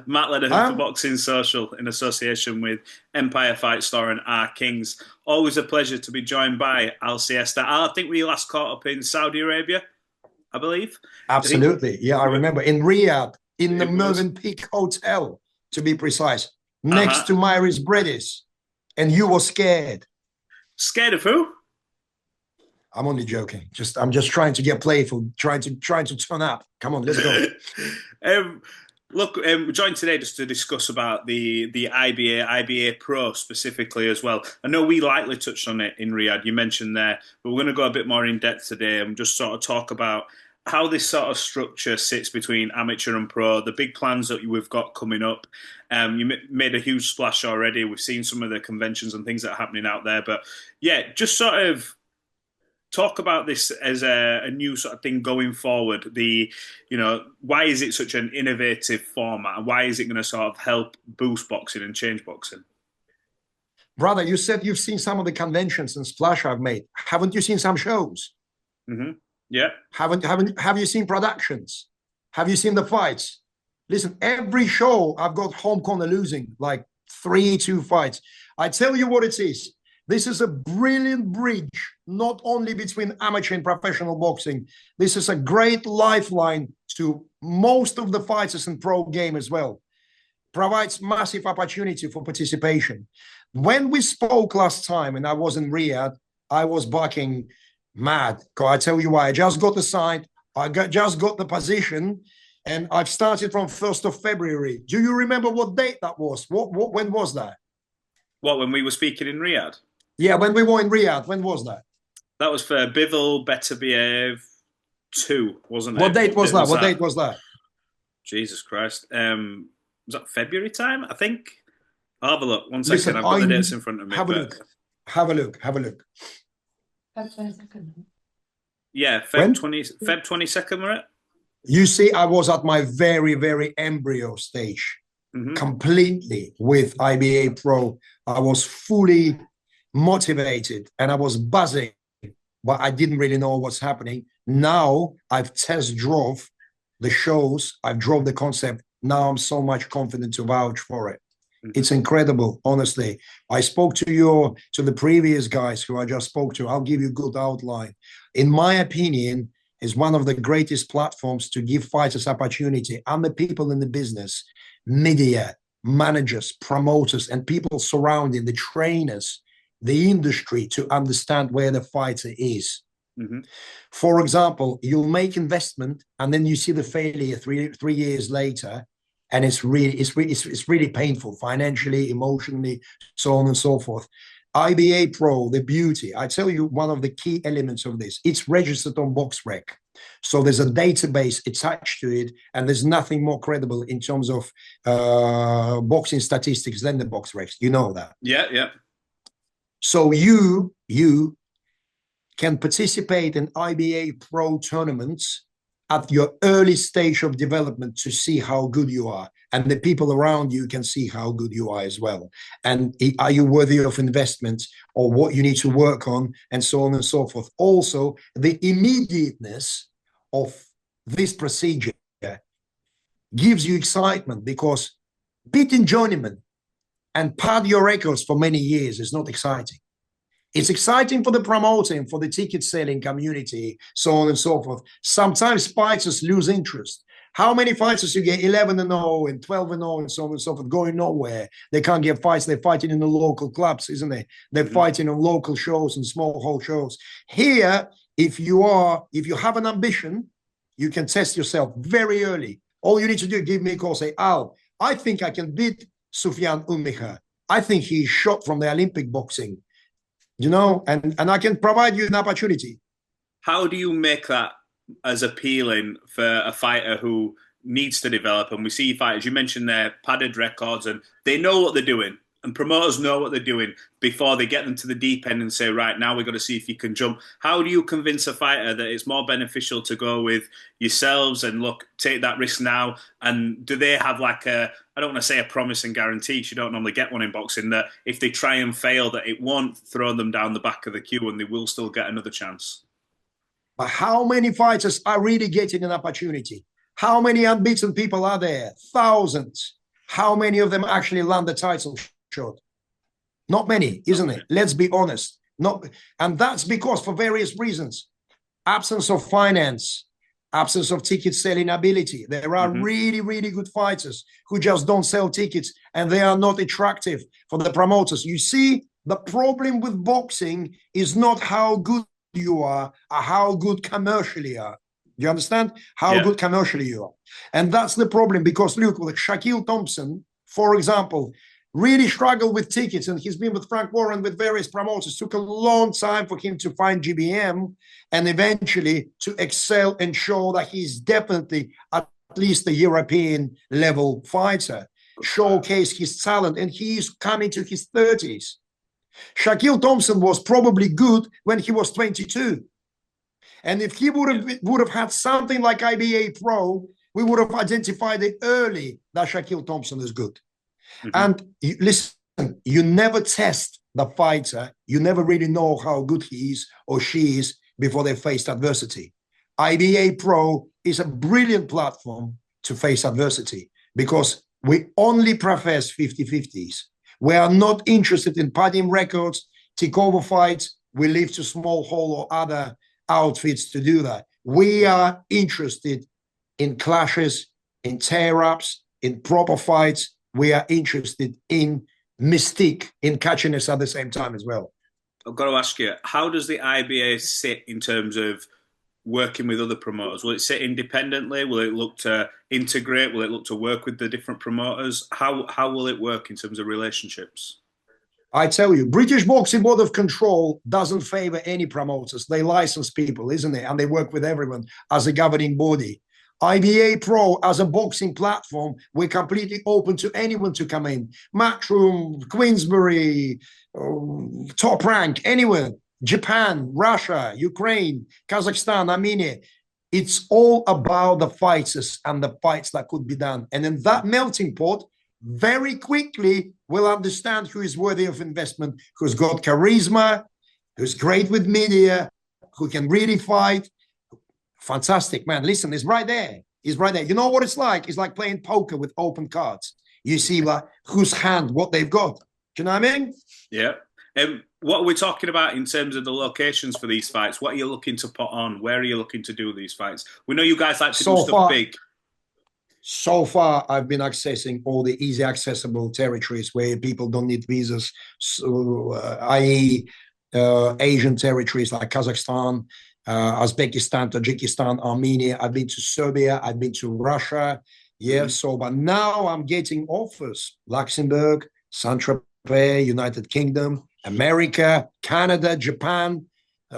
Matt Lenihan for Huh? Boxing Social in association with Empire Fight Store and R Kings. Always a pleasure to be joined by Al Siesta. Al, I think we last caught up in Saudi Arabia, I believe. I think Absolutely. Yeah, I remember in Riyadh, in the it was. Mövenpick Hotel, to be precise, next Uh-huh. to Myris Bredis. And you were scared. Scared of who? I'm only joking. I'm just trying to get playful, trying to turn up. Come on, let's go. um, look, we're joined today just to discuss about the IBA Pro specifically as well. I know we lightly touched on it in Riyadh. You mentioned there, but we're going to go a bit more in depth today and just sort of talk about how this sort of structure sits between amateur and pro, the big plans that we've got coming up. You made a huge splash already. We've seen some of the conventions and things that are happening out there, but yeah, just sort of talk about this as a new sort of thing going forward. Why is it such an innovative format, and why is it going to sort of help boost boxing and change boxing? Brother, you said you've seen some of the conventions and splash I've made. Haven't you seen some shows? Hmm. Yeah. Have you seen productions? Have you seen the fights? Listen, every show I've got home corner losing, like 3-2 fights. I tell you what it is. This is a brilliant bridge, not only between amateur and professional boxing. This is a great lifeline to most of the fighters in pro game as well. Provides massive opportunity for participation. When we spoke last time and I was in Riyadh, I was barking mad. I tell you why. I just got the site, just got the position, and I've started from 1st of February. Do you remember what date that was? When was that? What, when we were speaking in Riyadh? Yeah, when we were in Riyadh, when was that? That was for Bivol Better Behave 2, wasn't What it? date was It that? was What that. date was that? Jesus Christ. Was that February time? I think. I'll have a look. One second. Listen, I've got the dates in front of me, have a but look. Have a look. Have a look. yeah, When? Feb 22nd, we're at. You see, I was at my very, very embryo stage, Hmm. completely with IBA Pro. I was fully motivated and I was buzzing, but I didn't really know what's happening. Now I've test drove the shows, I've drove the concept. Now I'm so much confident to vouch for it. Hmm. It's incredible, honestly. I spoke to the previous guys who I just spoke to. I'll give you a good outline. In my opinion, is one of the greatest platforms to give fighters opportunity and the people in the business, media, managers, promoters, and people surrounding the trainers, the industry to understand where the fighter is. Hmm. For example, you'll make investment and then you see the failure three years later, and it's really painful financially, emotionally, so on and so forth. IBA Pro, the beauty, I tell you, one of the key elements of this, it's registered on BoxRec. So there's a database attached to it, and there's nothing more credible in terms of boxing statistics than the BoxRec. You know that. Yeah, yeah. So you can participate in IBA Pro tournaments at your early stage of development to see how good you are. And the people around you can see how good you are as well. And are you worthy of investment or what you need to work on, and so on and so forth. Also, the immediateness of this procedure gives you excitement because beating journeyman and pad your records for many years is not exciting. It's exciting for the promoting, for the ticket selling community, so on and so forth. Sometimes fighters lose interest. How many fighters you get 11 and 0 and 12 and 0 and so on and so forth, going nowhere? They can't get fights. They're fighting in the local clubs, isn't it? They're Hmm. fighting on local shows and small hall shows. Here, if you have an ambition, you can test yourself very early. All you need to do, give me a call, say, Al, I think I can beat Sufyan Umiha. I think he's shot from the Olympic boxing, and I can provide you an opportunity. How do you make that as appealing for a fighter who needs to develop? And we see fighters, you mentioned their padded records, and they know what they're doing. And promoters know what they're doing before they get them to the deep end and say, right, now we've got to see if you can jump. How do you convince a fighter that it's more beneficial to go with yourselves and look, take that risk now? And do they have like I don't want to say a promise and guarantee, because you don't normally get one in boxing, that if they try and fail, that it won't throw them down the back of the queue and they will still get another chance? But how many fighters are really getting an opportunity? How many unbeaten people are there? Thousands. How many of them actually land the title shot? Not many, isn't it? Let's be honest. Not, and that's because for various reasons. Absence of finance, absence of ticket selling ability. There are really, really good fighters who just don't sell tickets and they are not attractive for the promoters. You see, the problem with boxing is not how good you are or how good commercially you are. You understand? How good commercially you are. And that's the problem because look, like Shaquille Thompson, for example, really struggled with tickets and he's been with Frank Warren with various promoters. Took a long time for him to find GBM and eventually to excel and show that he's definitely at least a European level fighter, showcase his talent, and he's coming to his 30s. Shaquille Thompson was probably good when he was 22. And if he would have had something like IBA Pro, we would have identified it early that Shaquille Thompson is good. And listen, you never test the fighter. You never really know how good he is or she is before they faced adversity. IBA Pro is a brilliant platform to face adversity because we only profess 50-50s. We are not interested in podium records, takeover fights. We leave to Small Hall or other outfits to do that. We are interested in clashes, in tear-ups, in proper fights. We are interested in mystique, in catchiness at the same time as well. I've got to ask you, how does the IBA sit in terms of working with other promoters? Will it sit independently? Will it look to integrate? Will it look to work with the different promoters? How will it work in terms of relationships? I tell you, British Boxing Board of Control doesn't favor any promoters. They license people, isn't it? And they work with everyone as a governing body. IBA Pro as a boxing platform, we're completely open to anyone to come in. Matchroom, Queensbury, Top Rank, anywhere. Japan, Russia, Ukraine, Kazakhstan, Armenia. It's all about the fighters and the fights that could be done. And in that melting pot, very quickly, we'll understand who is worthy of investment, who's got charisma, who's great with media, who can really fight. Fantastic, man. Listen, it's right there. It's right there. You know what it's like? It's like playing poker with open cards. You see like whose hand, what they've got. Do you know what I mean? Yeah. What are we talking about in terms of the locations for these fights? What are you looking to put on? Where are you looking to do these fights? We know you guys like to do stuff big. So far, I've been accessing all the easy accessible territories where people don't need visas, i.e. Asian territories like Kazakhstan, Uzbekistan, Tajikistan, Armenia. I've been to Serbia. I've been to Russia. Yeah, so but now I'm getting offers. Luxembourg, Saint-Tropez, United Kingdom, America, Canada, Japan,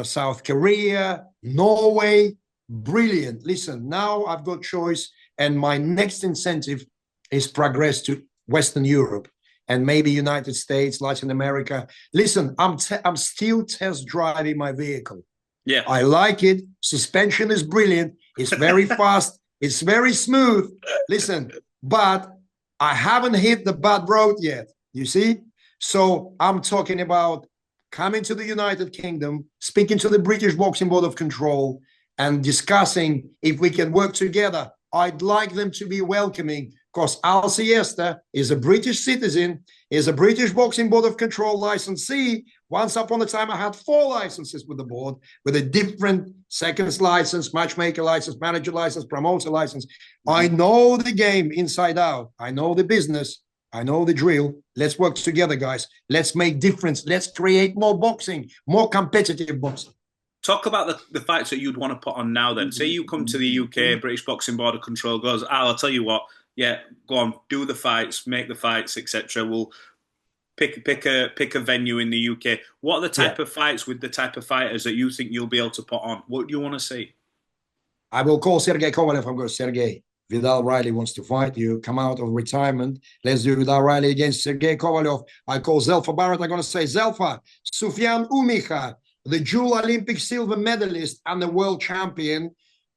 South Korea, Norway. Brilliant. Listen, now I've got choice. And my next incentive is progress to Western Europe and maybe United States, Latin America. Listen, I'm still test driving my vehicle. Yeah, I like it. Suspension is brilliant. It's very fast. It's very smooth. Listen, but I haven't hit the bad road yet. You see? So I'm talking about coming to the United Kingdom, speaking to the British Boxing Board of Control and discussing if we can work together. I'd like them to be welcoming because Al Siesta is a British citizen, is a British Boxing Board of Control licensee. Once upon a time, I had 4 licenses with the board, with a different seconds license, matchmaker license, manager license, promoter license. I know the game inside out. I know the business. I know the drill. Let's work together, guys. Let's make difference. Let's create more boxing, more competitive boxing. Talk about the fights that you'd want to put on now then. Say you come to the UK, British Boxing Board of Control goes, I'll tell you what, yeah, go on, do the fights, make the fights, etc. We'll pick a venue in the UK. What are the type of fights with the type of fighters that you think you'll be able to put on? What do you want to see? I will call Sergey Kovalev. I'm going, Sergey, Vidal Riley wants to fight you. Come out of retirement. Let's do Vidal Riley against Sergey Kovalev. I call Zelfa Barrett. I'm going to say, Zelfa, Sufyan Umiha, the dual Olympic silver medalist and the world champion,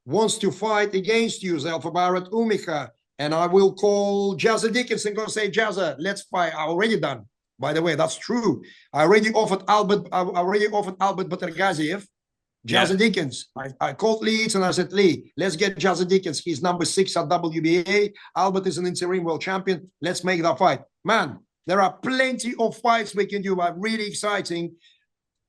wants to fight against you, Zelfa Barrett Umiha. And I will call Jazza Dickinson, going to say, Jazza, let's fight. I already done. By the way, that's true. I already offered Albert Batargaziev. Yeah. Jazzy Dickens. I called Leeds and I said, Lee, let's get Jazzy Dickens. He's number 6 at WBA. Albert is an interim world champion. Let's make that fight. Man, there are plenty of fights we can do, but really exciting.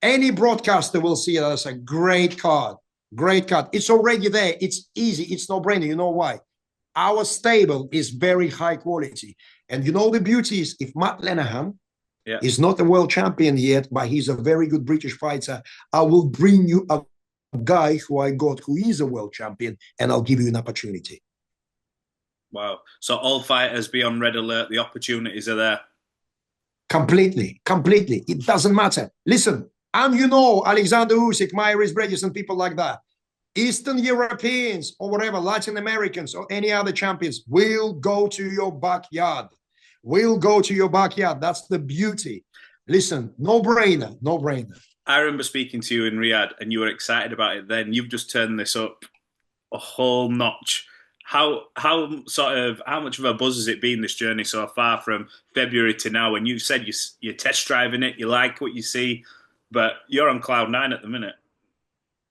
Any broadcaster will see it as a great card. Great card. It's already there. It's easy. It's no brainer. You know why? Our stable is very high quality. And you know the beauty is if Matt Lenihan is not a world champion yet, but he's a very good British fighter, I will bring you a guy who I got who is a world champion, and I'll give you an opportunity. Wow. So all fighters be on red alert. The opportunities are there. Completely. It doesn't matter. Listen, Alexander Usyk, Myris Bridges, and people like that. Eastern Europeans or whatever, Latin Americans or any other champions will go to your backyard. That's the beauty. Listen, no brainer. I remember speaking to you in Riyadh and you were excited about it then. You've just turned this up a whole notch. How much of a buzz has it been, this journey so far from February to now? And you said you're test driving it, you like what you see, but you're on cloud 9 at the minute.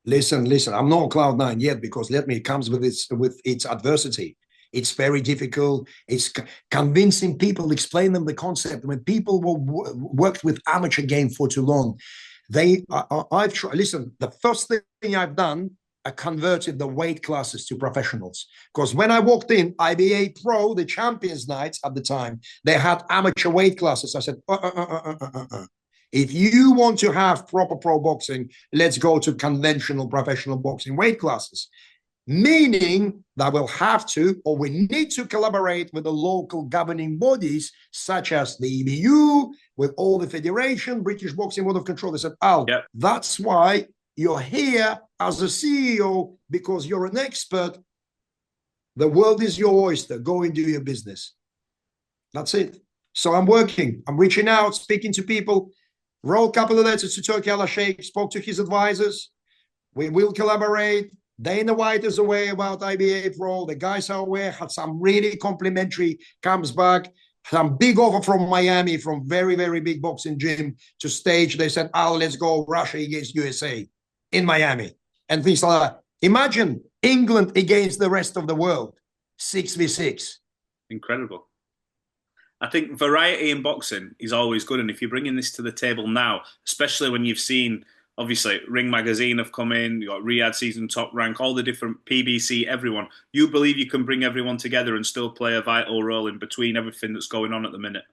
Listen, I'm not on cloud 9 yet because it comes with its adversity. It's very difficult. It's convincing people, explain them the concept. When people worked with amateur game for too long, I've tried. Listen, the first thing I've done, I converted the weight classes to professionals. Because when I walked in, IBA Pro, the champions nights at the time, they had amateur weight classes. I said, If you want to have proper pro boxing, let's go to conventional professional boxing weight classes. Meaning that we'll have to, or we need to collaborate with the local governing bodies, such as the EBU, with all the federation, British Boxing Board of Control. They said, that's why you're here as a CEO, because you're an expert. The world is your oyster. Go and do your business. That's it. So I'm working. I'm reaching out, speaking to people. Wrote a couple of letters to Turki Al-Sheikh, spoke to his advisors. We will collaborate. Dana White is aware about IBA Pro. The guys are aware, had some really complimentary, comes back. Some big offer from Miami, from very, very big boxing gym to stage. They said, let's go Russia against USA in Miami. And things like that. Imagine England against the rest of the world. 6v6. Incredible. I think variety in boxing is always good. And if you're bringing this to the table now, especially when you've seen, obviously, Ring Magazine have come in, you've got Riyadh Season Top Rank, all the different PBC, everyone. You believe you can bring everyone together and still play a vital role in between everything that's going on at the minute?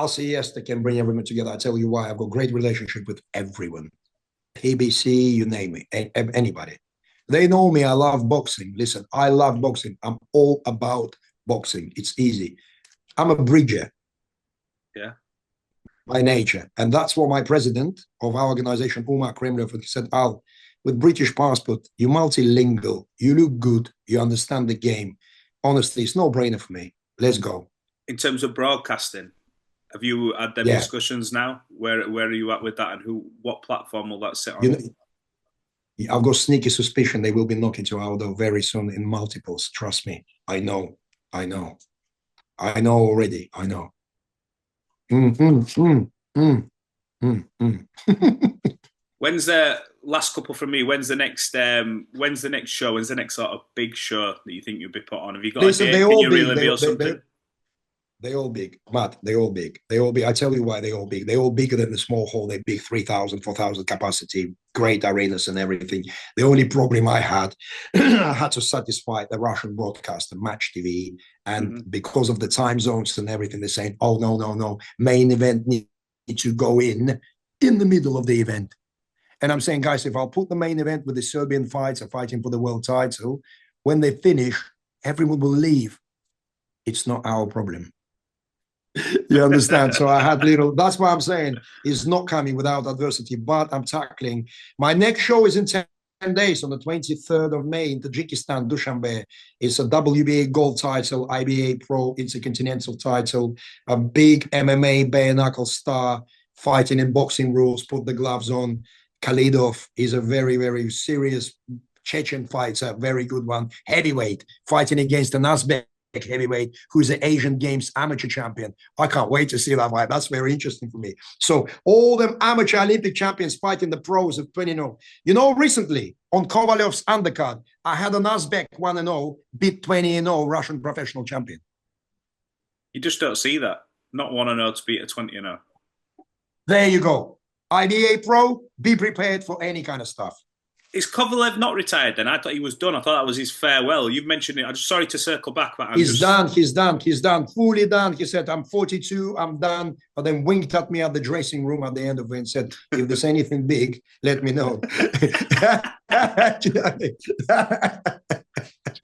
Siesta can bring everyone together. I tell you why. I've got a great relationship with everyone. PBC, you name it, anybody. They know me. I love boxing. Listen, I love boxing. I'm all about boxing. It's easy. I'm a bridger. Yeah. By nature. And that's what my president of our organization, Umar Kremlov, said, Al, with British passport, you're multilingual, you look good, you understand the game. Honestly, it's no brainer for me. Let's go. In terms of broadcasting, have you had them discussions now? Where are you at with that, and what platform will that sit on? I've got sneaky suspicion they will be knocking to our door very soon in multiples. Trust me. I know already. I know. When's the last couple from me? When's the next show? When's the next sort of big show that you think you'll be put on? Have you got a date? Can you reveal something? They all big, Matt. They all big. I tell you why they all big. They all bigger than the small hall. They big 3,000, 4,000 capacity, great arenas and everything. The only problem I had, I had to satisfy the Russian broadcaster, Match TV, and because of the time zones and everything, they're saying, "Oh no, main event need to go in the middle of the event." And I'm saying, guys, if I'll put the main event with the Serbian fighter fighting for the world title, when they finish, everyone will leave. It's not our problem. You understand? So I had that's why I'm saying it's not coming without adversity, but I'm tackling. My next show is in 10 days on the 23rd of May in Tajikistan, Dushanbe. It's a WBA gold title, IBA Pro intercontinental title, a big MMA bare knuckle star fighting in boxing rules, put the gloves on. Khalidov is a very, very serious Chechen fighter, very good one. Heavyweight, fighting against an Uzbek heavyweight, who's the Asian Games amateur champion. I can't wait to see that fight. That's very interesting for me. So all them amateur Olympic champions fighting the pros of 20-0. You know, recently on Kovalev's undercard, I had an Uzbek 1-0 beat 20-0 Russian professional champion. You just don't see that. Not 1-0 to beat a 20-0. There you go. IBA Pro, be prepared for any kind of stuff. Is Kovalev not retired then? I thought he was done. I thought that was his farewell. You've mentioned it. I'm just sorry to circle back, but he's done, fully done. He said, I'm 42, I'm done. But then winked at me at the dressing room at the end of it and said, if there's anything big, let me know.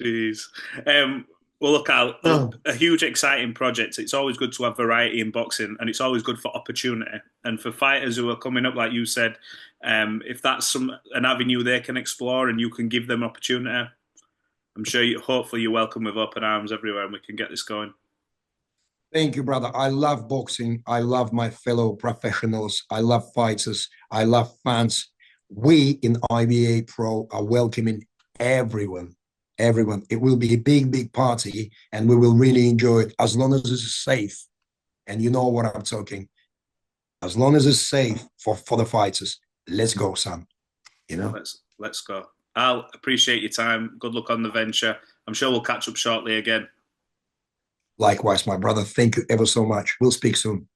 Jeez. Well, look, Al, a huge, exciting project. It's always good to have variety in boxing, and it's always good for opportunity. And for fighters who are coming up, like you said, if that's an avenue they can explore and you can give them opportunity, I'm sure, hopefully, you're welcome with open arms everywhere, and we can get this going. Thank you, brother. I love boxing. I love my fellow professionals. I love fighters. I love fans. We in IBA Pro are welcoming everyone. It will be a big party, and we will really enjoy it as long as it's safe. And you know what I'm talking. As long as it's safe for the fighters, let's go, son. You know, let's go. Al, appreciate your time. Good luck on the venture. I'm sure we'll catch up shortly again. Likewise, my brother. Thank you ever so much. We'll speak soon.